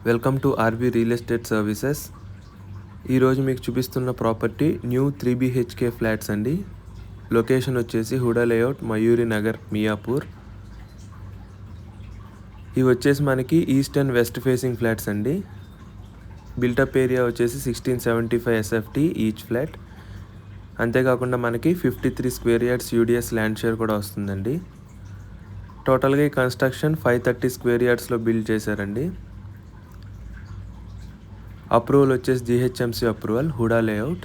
Welcome to RV real estate services. ఈరోజు మీకు చూపిస్తున్న ప్రాపర్టీ న్యూ 3 BHK ఫ్లాట్స్ అండి. లొకేషన్ వచ్చేసి హుడా లేఅవుట్, మయూరి నగర్, మియాపూర్. ఇవి వచ్చేసి మనకి east and west facing flats అండి. బిల్టప్ ఏరియా వచ్చేసి 1675 SFT ఈచ్ ఫ్లాట్. అంతేకాకుండా మనకి 53 square yards UDS land share కూడా వస్తుందండి. టోటల్గా ఈ కన్స్ట్రక్షన్ 530 స్క్వేర్ యార్డ్స్లో బిల్డ్ చేశారండి. అప్రూవల్ వచ్చేసి GHMC approval, HUDA layout.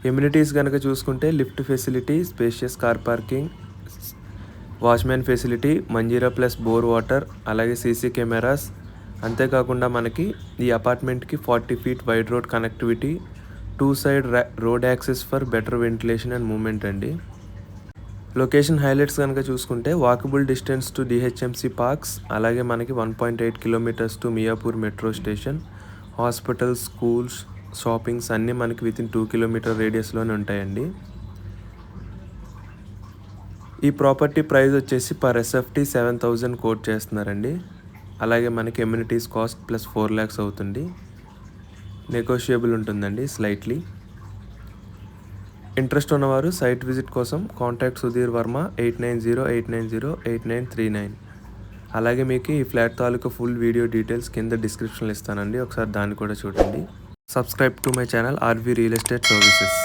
Amenities కనుక చూసుకుంటే lift facility, spacious car parking, watchman facility, Manjira plus bore water, అలాగే సీసీ కెమెరాస్. అంతేకాకుండా మనకి ఈ అపార్ట్మెంట్కి 40 feet wide road connectivity, 2 side road access for better ventilation and moment అండి. లొకేషన్ హైలైట్స్ కనుక చూసుకుంటే walkable distance to DHMC parks, అలాగే మనకి 1.8 kilometers టు Miyapur metro station, hospitals, schools, shoppings అన్నీ మనకి వితిన్ 2 kilometer రేడియస్లోనే ఉంటాయండి. ఈ ప్రాపర్టీ ప్రైస్ వచ్చేసి పర్ SFT 7,000 కోట్ చేస్తున్నారండి. అలాగే మనకి ఎమ్యూనిటీస్ కాస్ట్ ప్లస్ 4 lakhs అవుతుంది. నెగోషియబుల్ ఉంటుందండి స్లైట్లీ. ఇంట్రెస్ట్ ఉన్నవారు సైట్ విజిట్ కోసం కాంటాక్ట్ సుధీర్ వర్మ 8908908939. అలాగే మీకు ఈ ఫ్లాట్ తాలూకా ఫుల్ వీడియో డీటెయిల్స్ కింద డిస్క్రిప్షన్లో ఇస్తానండి, ఒకసారి దాన్ని కూడా చూడండి. Subscribe to my channel RV real estate services.